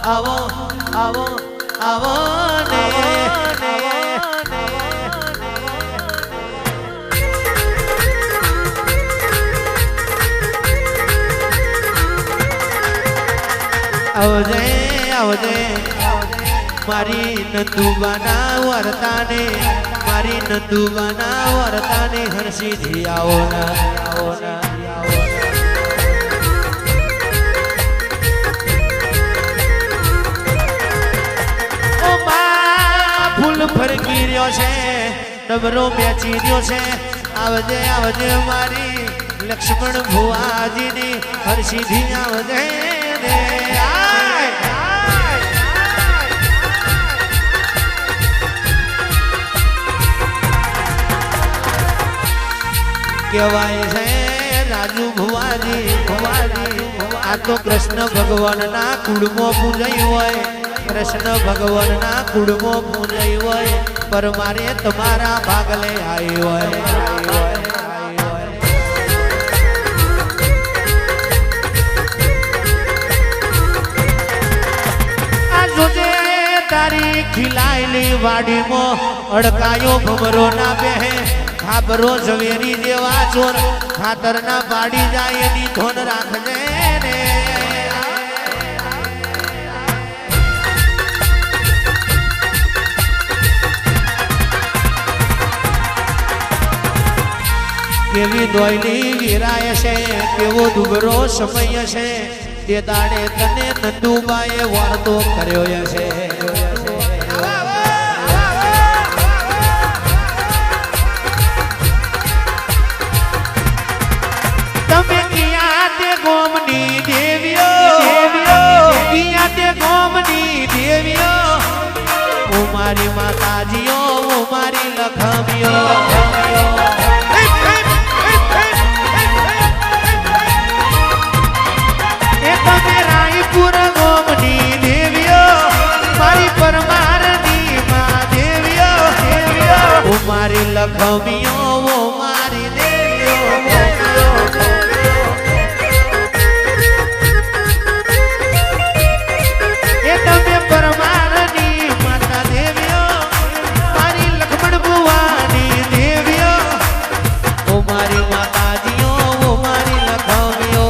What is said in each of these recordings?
આવો આવો આવો ને આવજે આવજે મારી નંદુબાના વર્તાને મારી નંદુબાના વર્તાને હરસીથી આવો ના આવો ના ફૂલ ફરકી રહ્યો છે ડબરો બેચી રહ્યો છે આવજે આવજે મારી લક્ષ્મણ ભુવાજીની હરસીથી આવજે રે કહેવાય છે રાજુ ભુવાજી ભુવાજી આ તો કૃષ્ણ ભગવાનના કુળમાં પૂજાઈ હોય કૃષ્ણ ભગવાનના કુળમાં પૂજાઈ હોય પર મારે તમારા ભાગલે આવી હોય આ જોજે તારી ખીલાયેલી વાડીમાં અડકાયો ભમરો ના બેહે ખાબરો ઝવેરી જેવા ચોર ખાતર ના પાડી જાય એની ધોન રાખજે ને કેવી દોયલી વીરાય છે કેવો દુબરો સમય છે તે દાડે તને નંદુબાએ વાર્તો કર્યો છે તમે કિયા તે ગોમની દેવીઓ કિયા તે ગોમની દેવીઓ ઓ મારી માતાજીઓ ઓ મારી લખમીઓ તમે રાયપુર ગોમની દેવીઓ મારી પરમારની મા દેવીઓ ઓ મારી લખમીઓ ઓ મારી દેવીઓ એ તમે પરમારની માતા દેવીઓ મારી લક્ષ્મણ ભુવાની દેવીઓ ઓ મારી માતાજીઓ ઓ મારી લખમીઓ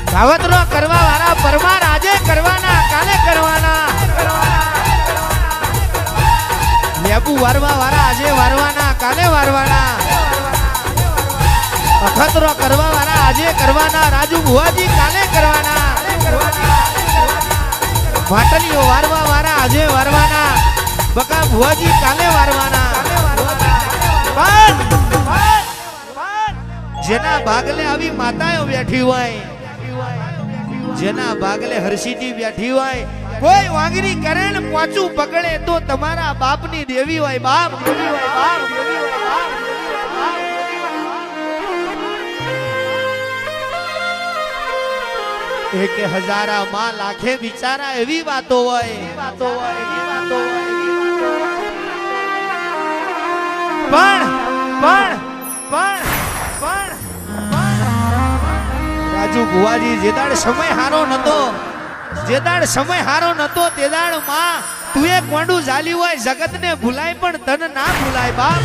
કાવતરો કરવા વાળા પરમાર આજે કરવાના કાલે કરવાના લેબુ વારવા વાળા આજે વારવાના કાલે વારવાના અખતરો કરવા વાળા આજે કરવાના રાજુ ભુવાજી કાલે કરવાના વાટલીઓ વારવા વાળા આજે વારવાના બકા ભુવાજી કાલે વારવાના જેના ભાગલે આવી માતાઓ બેઠી હોય જેના ભાગલે હરસીજી બેઠી હોય કોઈ વાંગરી કરે ને પોચું પકડે તો તમારા બાપની દેવી હોય બાપ એક હજારા માં લાખે વિચારા એવી વાતો હોય પણ રાજુ ભુવાજી જેદાડ સમય હારો નતો તેદાડ માં તું એક કોંડું ઝાલ્યું હોય જગત ને ભૂલાય પણ તન ના ભૂલાય બાપ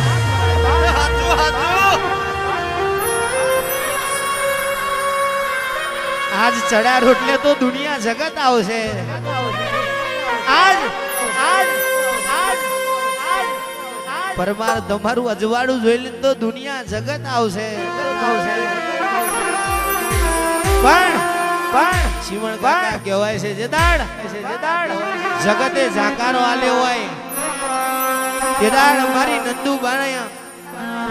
આજ ચડા રોટલે તો દુનિયા જગત આવશે આજ પરમાર તમારું અજવાળું જોઈ લે તો દુનિયા જગત આવશે પણ શિવણ કાકા કહેવાય છે જેદાડ જગતે જાકારો આલ્યો હોય જેદાડ મારી નંદુ બાણયા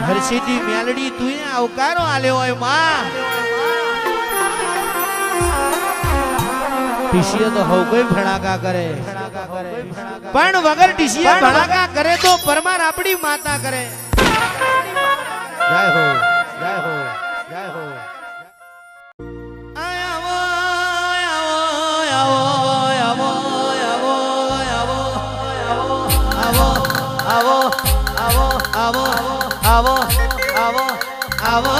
હરસિદ્ધિ મેલડી તું આવકારો આલ્યો હોય માં ટીસીએ તો હવ કોઈ ભડાકા કરે પણ વગર ટીસીએ ભડાકા કરે તો પરમાર આપણી માતા કરે જય હો જય હો જય હો આવો આવો આવો આવો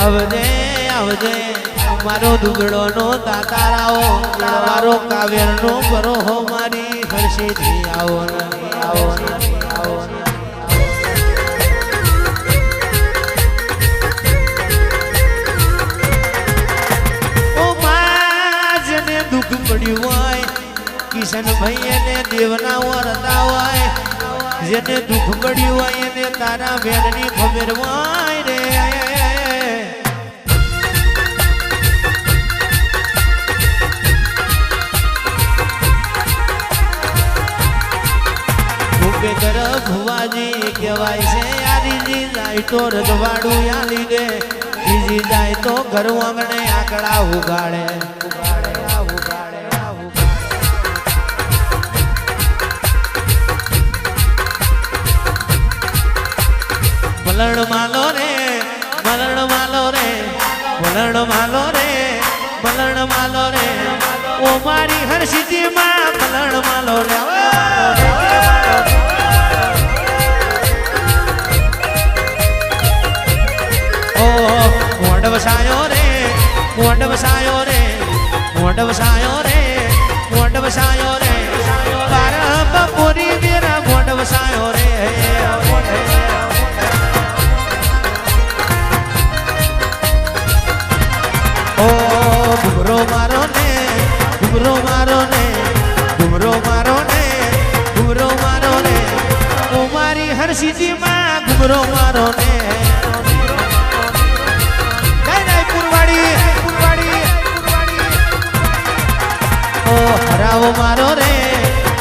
આવજે આવજે મારો દુગડો નો તાતારાઓ મારો કાવ્ય નો બરોહો મારી હર્ષિથી આવો આવો આવો દુઃખ પડ્યું હોય કિશન ભાઈ એને દેવના વરતા હોય જેને દુઃખ પડ્યું હોય એને તારા વેરની ખબર હોય રે ભૂપેન્દ્ર ભુવાજી કહેવાય છે યારીજી જાય તો રજવાડું યાલી દે બીજી જાય તો ઘર આંગણે આંકડા ઉગાડે મલણ માલો રે મલણ માલો રે મલણ માલો રે મલણ માલો રે ઓ મારી હરસિદ્ધિ માં મલણ માલો રે ઓ મોઢ વસાયો રે મોઢ વસાયો રે મોઢ વસાયો રે મોઢ વસાયો રે બારા બપોરી મેરા મોઢ વસાયો રે ઘુમરો મારો ને ઘુમરો મારો ને ઘુમરો મારો ને ઘુમરો મારો ને ઓ મારી હરસિદ્ધિ માં ઘુમરો મારો ને પુરવાડી પુરવાડી ઓ હરાવો મારો રે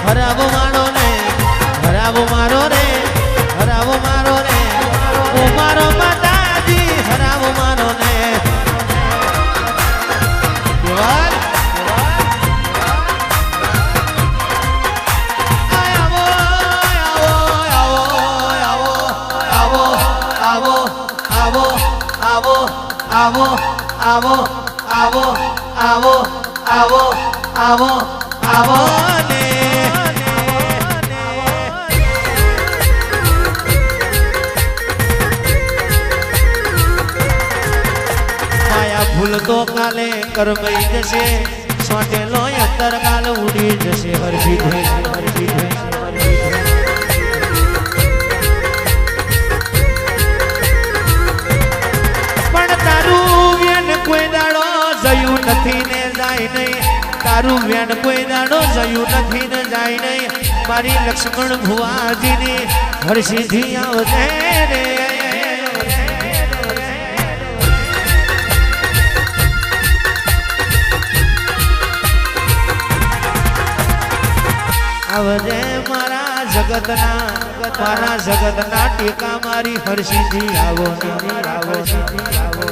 હરાવો મારો ને હરાવો મારો રે હરાવો મારો રે ઓ મારો માતાજી હરાવો મારો ને આવો આવો આવો આવો આવો આવો આવો ને માયા ભૂલ તો કાલે કરમઈ જશે સોટેલો અંતર કાલ ઉડી જશે હરસિદ્ધિ હરસિદ્ધિ કોઈ દાડો જયું નથી ને જાય નહીં તારું વેણ કોઈ દાડો જયું નથી ને જાય નહીં મારી લક્ષ્મણ ભુવાજીની હરસિદ્ધિ આવશે રે આવજે મારા જગતના ટેકા મારી હરસિદ્ધિ આવો આવો આવો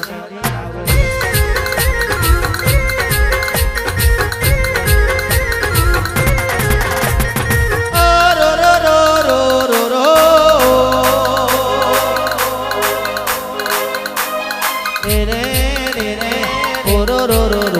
રો રો રો